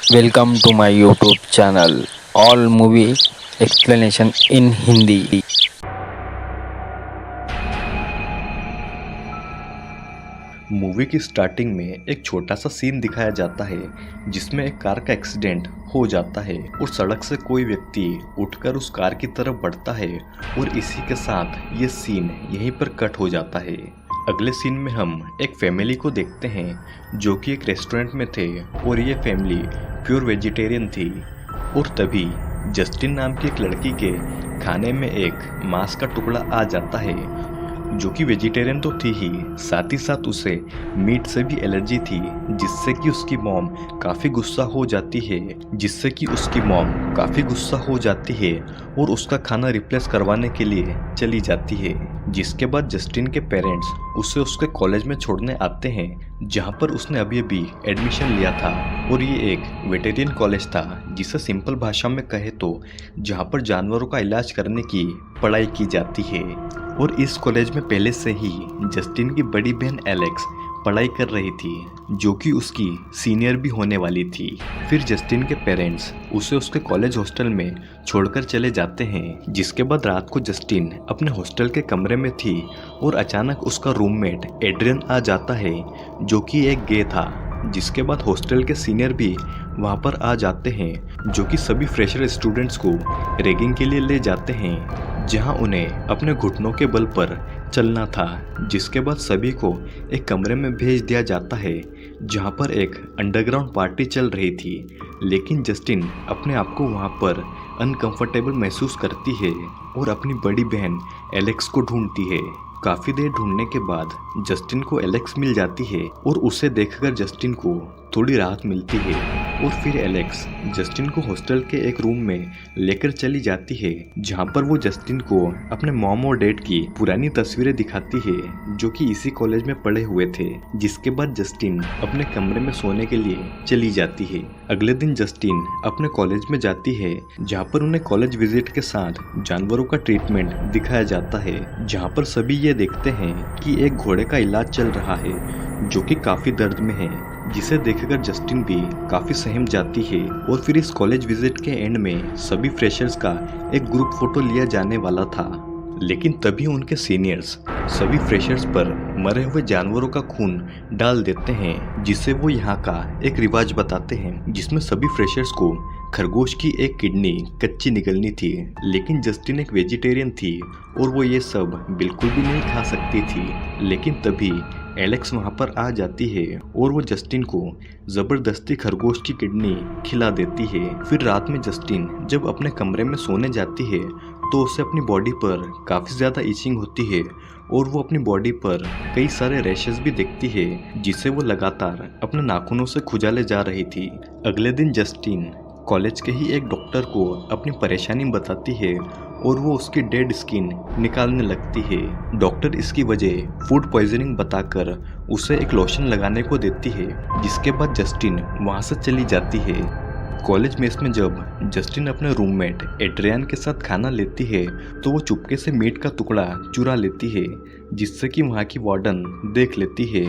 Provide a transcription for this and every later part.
Welcome to my YouTube channel, All Movie Explanation in Hindi. Movie की starting में एक छोटा सा सीन दिखाया जाता है जिसमें एक कार का एक्सीडेंट हो जाता है और सड़क से कोई व्यक्ति उठकर उस कार की तरफ बढ़ता है और इसी के साथ ये सीन यहीं पर कट हो जाता है। अगले सीन में हम एक फैमिली को देखते हैं जो कि एक रेस्टोरेंट में थे और ये फैमिली प्योर वेजिटेरियन थी और तभी जस्टिन नाम की एक लड़की के खाने में एक मांस का टुकड़ा आ जाता है जो कि वेजिटेरियन तो थी ही, साथ ही साथ उसे मीट से भी एलर्जी थी जिससे कि उसकी मॉम काफ़ी गुस्सा हो जाती है और उसका खाना रिप्लेस करवाने के लिए चली जाती है। जिसके बाद जस्टिन के पेरेंट्स उसे उसके कॉलेज में छोड़ने आते हैं जहां पर उसने अभी अभी एडमिशन लिया था और ये एक वेटेरियन कॉलेज था जिसे सिंपल भाषा में कहे तो जहां पर जानवरों का इलाज करने की पढ़ाई की जाती है। और इस कॉलेज में पहले से ही जस्टिन की बड़ी बहन एलेक्स पढ़ाई कर रही थी जो कि उसकी सीनियर भी होने वाली थी। फिर जस्टिन के पेरेंट्स उसे उसके कॉलेज हॉस्टल में छोड़कर चले जाते हैं। जिसके बाद रात को जस्टिन अपने हॉस्टल के कमरे में थी और अचानक उसका रूममेट एड्रियन आ जाता है जो कि एक गे था। जिसके बाद हॉस्टल के सीनियर भी वहाँ पर आ जाते हैं जो कि सभी फ्रेशर स्टूडेंट्स को रैगिंग के लिए ले जाते हैं जहाँ उन्हें अपने घुटनों के बल पर चलना था। जिसके बाद सभी को एक कमरे में भेज दिया जाता है जहाँ पर एक अंडरग्राउंड पार्टी चल रही थी, लेकिन जस्टिन अपने आप को वहाँ पर अनकंफर्टेबल महसूस करती है और अपनी बड़ी बहन एलेक्स को ढूंढती है। काफ़ी देर ढूंढने के बाद जस्टिन को एलेक्स मिल जाती है और उसे देखकर जस्टिन को थोड़ी राहत मिलती है और फिर एलेक्स जस्टिन को हॉस्टल के एक रूम में लेकर चली जाती है जहां पर वो जस्टिन को अपने मॉम और डैड की पुरानी तस्वीरें दिखाती है जो कि इसी कॉलेज में पढ़े हुए थे। जिसके बाद जस्टिन अपने कमरे में सोने के लिए चली जाती है। अगले दिन जस्टिन अपने कॉलेज में जाती है जहाँ पर उन्हें कॉलेज विजिट के साथ जानवरों का ट्रीटमेंट दिखाया जाता है जहाँ पर सभी ये देखते हैं कि एक घोड़े का इलाज चल रहा है जो कि काफी दर्द में है, जिसे देखकर जस्टिन भी काफी सहम जाती है। और फिर इस कॉलेज विजिट के एंड में सभी फ्रेशर्स का एक ग्रुप फोटो लिया जाने वाला था, लेकिन तभी उनके सीनियर्स सभी फ्रेशर्स पर मरे हुए जानवरों का खून डाल देते हैं जिसे वो यहाँ का एक रिवाज बताते हैं जिसमें सभी फ्रेशर्स को खरगोश की एक किडनी कच्ची निकलनी थी। लेकिन जस्टिन एक वेजिटेरियन थी और वो ये सब बिल्कुल भी नहीं खा सकती थी। लेकिन तभी एलेक्स वहाँ पर आ जाती है और वो जस्टिन को ज़बरदस्ती खरगोश की किडनी खिला देती है। फिर रात में जस्टिन जब अपने कमरे में सोने जाती है तो उसे अपनी बॉडी पर काफ़ी ज़्यादा इचिंग होती है और वो अपनी बॉडी पर कई सारे रैशेस भी देखती है जिसे वो लगातार अपने नाखूनों से खुजाले जा रही थी। अगले दिन जस्टिन कॉलेज के ही एक डॉक्टर को अपनी परेशानी बताती है और वो उसकी डेड स्किन निकालने लगती है। डॉक्टर इसकी वजह फूड पॉइजनिंग बताकर उसे एक लोशन लगाने को देती है। जिसके बाद जस्टिन वहाँ से चली जाती है। कॉलेज मेस में जब जस्टिन अपने रूममेट एड्रियन के साथ खाना लेती है तो वो चुपके से मीट का टुकड़ा चुरा लेती है जिससे कि वहाँ की वार्डन देख लेती है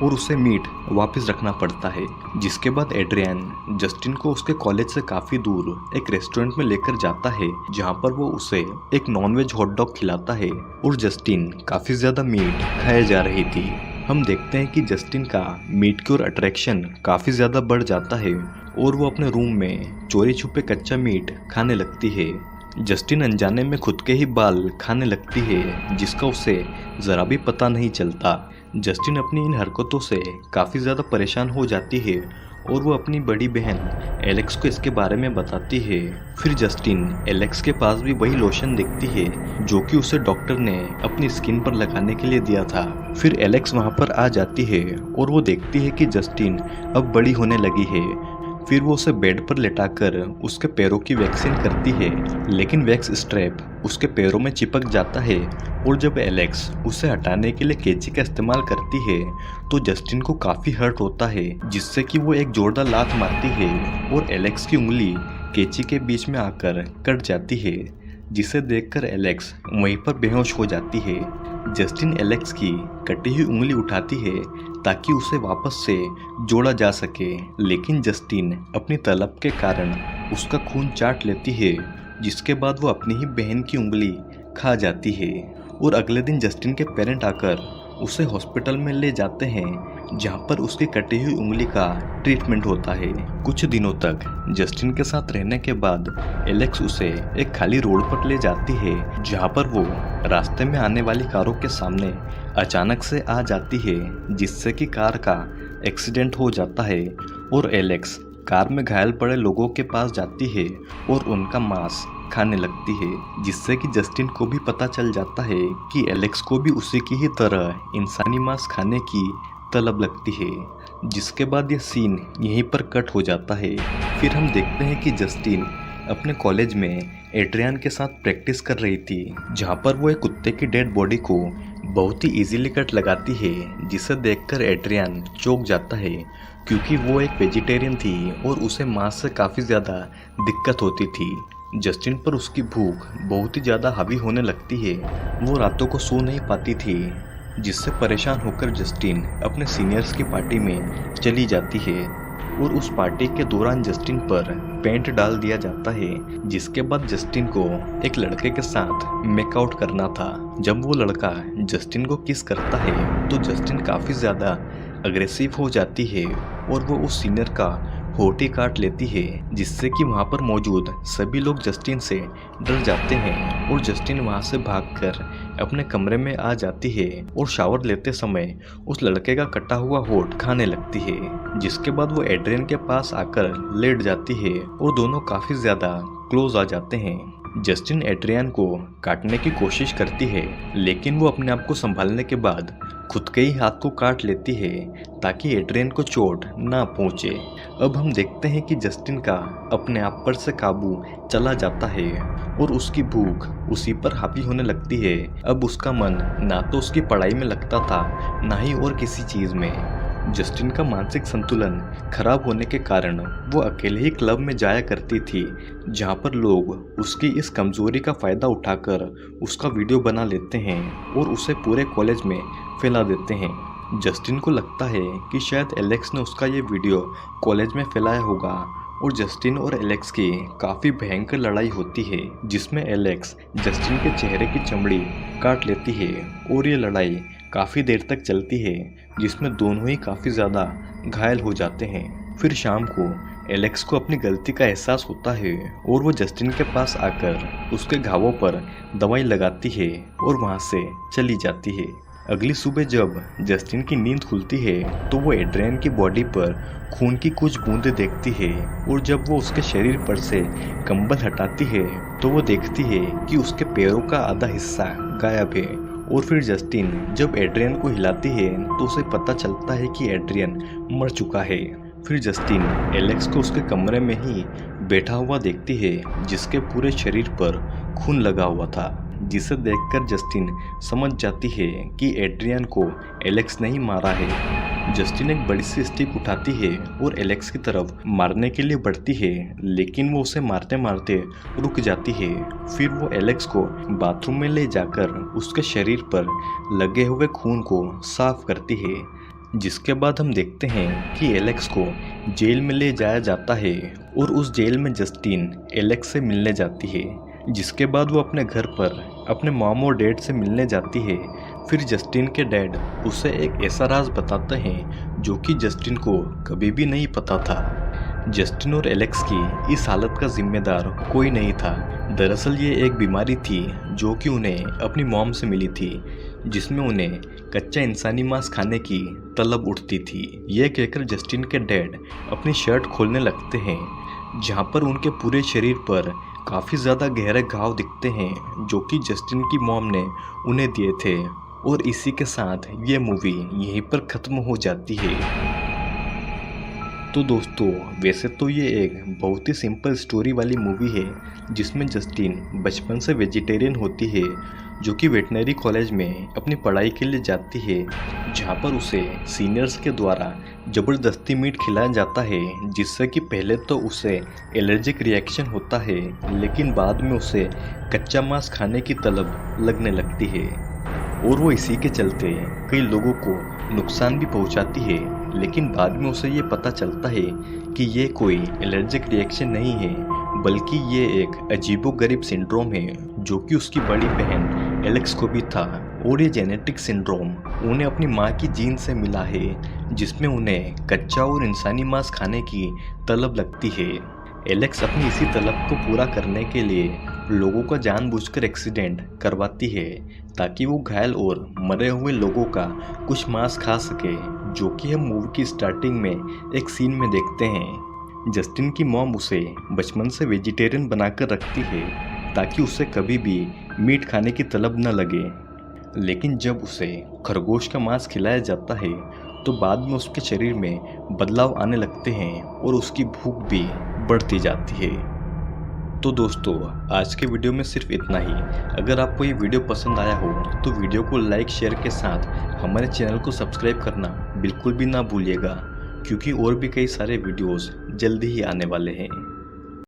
और उसे मीट वापस रखना पड़ता है। जिसके बाद एड्रियन जस्टिन को उसके कॉलेज से काफ़ी दूर एक रेस्टोरेंट में लेकर जाता है जहां पर वो उसे एक नॉनवेज हॉट डॉग खिलाता है और जस्टिन काफ़ी ज़्यादा मीट खाए जा रही थी। हम देखते हैं कि जस्टिन का मीट की ओर अट्रैक्शन काफ़ी ज़्यादा बढ़ जाता है और वो अपने रूम में चोरी छुपे कच्चा मीट खाने लगती है। जस्टिन अनजाने में खुद के ही बाल खाने लगती है जिसका उसे ज़रा भी पता नहीं चलता। जस्टिन अपनी इन हरकतों से काफ़ी ज़्यादा परेशान हो जाती है और वो अपनी बड़ी बहन एलेक्स को इसके बारे में बताती है। फिर जस्टिन एलेक्स के पास भी वही लोशन देखती है जो कि उसे डॉक्टर ने अपनी स्किन पर लगाने के लिए दिया था। फिर एलेक्स वहाँ पर आ जाती है और वो देखती है कि जस्टिन अब बड़ी होने लगी है। फिर वो उसे बेड पर लेटाकर उसके पैरों की वैक्सिंग करती है, लेकिन वैक्स स्ट्रैप उसके पैरों में चिपक जाता है और जब एलेक्स उसे हटाने के लिए कैंची का इस्तेमाल करती है तो जस्टिन को काफ़ी हर्ट होता है जिससे कि वो एक जोरदार लात मारती है और एलेक्स की उंगली कैंची के बीच में आकर कट जाती है। जिसे देखकर एलेक्स वहीं पर बेहोश हो जाती है। जस्टिन एलेक्स की कटी हुई उंगली उठाती है ताकि उसे वापस से जोड़ा जा सके, लेकिन जस्टिन अपनी तलब के कारण उसका खून चाट लेती है, जिसके बाद वो अपनी ही बहन की उंगली खा जाती है। और अगले दिन जस्टिन के पेरेंट आकर उसे हॉस्पिटल में ले जाते हैं, जहां पर उसकी कटी हुई उंगली का ट्रीटमेंट होता है। कुछ दिनों तक जस्टिन के साथ रहने के बाद एलेक्स उसे एक खाली रोड पर ले जाती है, जहां पर वो रास्ते में आने वाली कारों के सामने अचानक से आ जाती है, जिससे कि कार का एक्सीडेंट हो जाता है। और एलेक्स कार में घायल पड़े लोगों के पास जाती है और उनका मांस खाने लगती है, जिससे कि जस्टिन को भी पता चल जाता है कि एलेक्स को भी उसी की ही तरह इंसानी मांस खाने की तलब लगती है। जिसके बाद यह सीन यहीं पर कट हो जाता है। फिर हम देखते हैं कि जस्टिन अपने कॉलेज में एड्रियन के साथ प्रैक्टिस कर रही थी, जहां पर वो एक कुत्ते की डेड बॉडी को बहुत ही इजीली कट लगाती है, जिसे देखकर एड्रियन चौंक जाता है, क्योंकि वो एक वेजिटेरियन थी और उसे मांस से काफ़ी ज़्यादा दिक्कत होती थी। जस्टिन पर उसकी भूख बहुत ही ज़्यादा हावी होने लगती है। वो रातों को सो नहीं पाती थी, जिससे परेशान होकर जस्टिन अपने सीनियर्स की पार्टी में चली जाती है। और उस पार्टी के दौरान जस्टिन पर पेंट डाल दिया जाता है, जिसके बाद जस्टिन को एक लड़के के साथ मेकआउट करना था। जब वो लड़का जस्टिन को किस करता है तो जस्टिन काफ़ी ज़्यादा अग्रेसिव हो जाती है और वो उस सीनियर का होठ ही काट लेती है, जिससे कि वहाँ पर मौजूद सभी लोग जस्टिन से डर जाते हैं। और जस्टिन वहाँ से भागकर अपने कमरे में आ जाती है और शावर लेते समय उस लड़के का कटा हुआ होठ खाने लगती है। जिसके बाद वो एड्रियन के पास आकर लेट जाती है और दोनों काफ़ी ज़्यादा क्लोज आ जाते हैं। जस्टिन एड्रियन को काटने की कोशिश करती है, लेकिन वो अपने आप को संभालने के बाद खुद के ही हाथ को काट लेती है ताकि एड्रियन को चोट ना पहुंचे। अब हम देखते हैं कि जस्टिन का अपने आप पर से काबू चला जाता है और उसकी भूख उसी पर हावी होने लगती है। अब उसका मन ना तो उसकी पढ़ाई में लगता था, ना ही और किसी चीज़ में। जस्टिन का मानसिक संतुलन खराब होने के कारण वो अकेले ही क्लब में जाया करती थी, जहाँ पर लोग उसकी इस कमजोरी का फ़ायदा उठाकर उसका वीडियो बना लेते हैं और उसे पूरे कॉलेज में फैला देते हैं। जस्टिन को लगता है कि शायद एलेक्स ने उसका ये वीडियो कॉलेज में फैलाया होगा और जस्टिन और एलेक्स की काफ़ी भयंकर लड़ाई होती है, जिसमें एलेक्स जस्टिन के चेहरे की चमड़ी काट लेती है और ये लड़ाई काफ़ी देर तक चलती है, जिसमें दोनों ही काफ़ी ज़्यादा घायल हो जाते हैं। फिर शाम को एलेक्स को अपनी गलती का एहसास होता है और वो जस्टिन के पास आकर उसके घावों पर दवाई लगाती है और वहाँ से चली जाती है। अगली सुबह जब जस्टिन की नींद खुलती है तो वो एड्रियन की बॉडी पर खून की कुछ बूंदें देखती है और जब वो उसके शरीर पर से कंबल हटाती है तो वो देखती है कि उसके पैरों का आधा हिस्सा गायब है। और फिर जस्टिन जब एड्रियन को हिलाती है तो उसे पता चलता है कि एड्रियन मर चुका है। फिर जस्टिन एलेक्स को उसके कमरे में ही बैठा हुआ देखती है, जिसके पूरे शरीर पर खून लगा हुआ था, जिसे देखकर जस्टिन समझ जाती है कि एड्रियन को एलेक्स नहीं मारा है। जस्टिन एक बड़ी सी स्टिक उठाती है और एलेक्स की तरफ मारने के लिए बढ़ती है, लेकिन वो उसे मारते मारते रुक जाती है। फिर वो एलेक्स को बाथरूम में ले जाकर उसके शरीर पर लगे हुए खून को साफ करती है। जिसके बाद हम देखते हैं कि एलेक्स को जेल में ले जाया जाता है और उस जेल में जस्टिन एलेक्स से मिलने जाती है। जिसके बाद वो अपने घर पर अपने मॉम और डैड से मिलने जाती है। फिर जस्टिन के डैड उसे एक ऐसा राज बताते हैं जो कि जस्टिन को कभी भी नहीं पता था। जस्टिन और एलेक्स की इस हालत का जिम्मेदार कोई नहीं था। दरअसल ये एक बीमारी थी जो कि उन्हें अपनी मॉम से मिली थी, जिसमें उन्हें कच्चा इंसानी मांस खाने की तलब उठती थी। यह कहकर जस्टिन के डैड अपनी शर्ट खोलने लगते हैं, जहाँ पर उनके पूरे शरीर पर काफ़ी ज़्यादा गहरे घाव दिखते हैं जो कि जस्टिन की मॉम ने उन्हें दिए थे। और इसी के साथ ये मूवी यहीं पर ख़त्म हो जाती है। तो दोस्तों, वैसे तो ये एक बहुत ही सिंपल स्टोरी वाली मूवी है, जिसमें जस्टिन बचपन से वेजिटेरियन होती है, जो कि वेटनरी कॉलेज में अपनी पढ़ाई के लिए जाती है, जहाँ पर उसे सीनियर्स के द्वारा ज़बरदस्ती मीट खिलाया जाता है, जिससे कि पहले तो उसे एलर्जिक रिएक्शन होता है, लेकिन बाद में उसे कच्चा मांस खाने की तलब लगने लगती है और वो इसी के चलते कई लोगों को नुकसान भी पहुंचाती है। लेकिन बाद में उसे ये पता चलता है कि ये कोई एलर्जिक रिएक्शन नहीं है, बल्कि ये एक अजीबोगरीब सिंड्रोम है जो कि उसकी बड़ी बहन एलेक्स को भी था। और ये जेनेटिक सिंड्रोम उन्हें अपनी माँ की जीन से मिला है, जिसमें उन्हें कच्चा और इंसानी मांस खाने की तलब लगती है। एलेक्स अपनी इसी तलब को पूरा करने के लिए लोगों का जानबूझकर एक्सीडेंट करवाती है, ताकि वो घायल और मरे हुए लोगों का कुछ मांस खा सके, जो कि हम मूवी की स्टार्टिंग में एक सीन में देखते हैं। जस्टिन की मॉम उसे बचपन से वेजिटेरियन बनाकर रखती है, ताकि उसे कभी भी मीट खाने की तलब न लगे। लेकिन जब उसे खरगोश का मांस खिलाया जाता है तो बाद में उसके शरीर में बदलाव आने लगते हैं और उसकी भूख भी बढ़ती जाती है। तो दोस्तों, आज के वीडियो में सिर्फ इतना ही। अगर आपको ये वीडियो पसंद आया हो तो वीडियो को लाइक शेयर के साथ हमारे चैनल को सब्सक्राइब करना बिल्कुल भी ना भूलिएगा, क्योंकि और भी कई सारे वीडियोस जल्दी ही आने वाले हैं।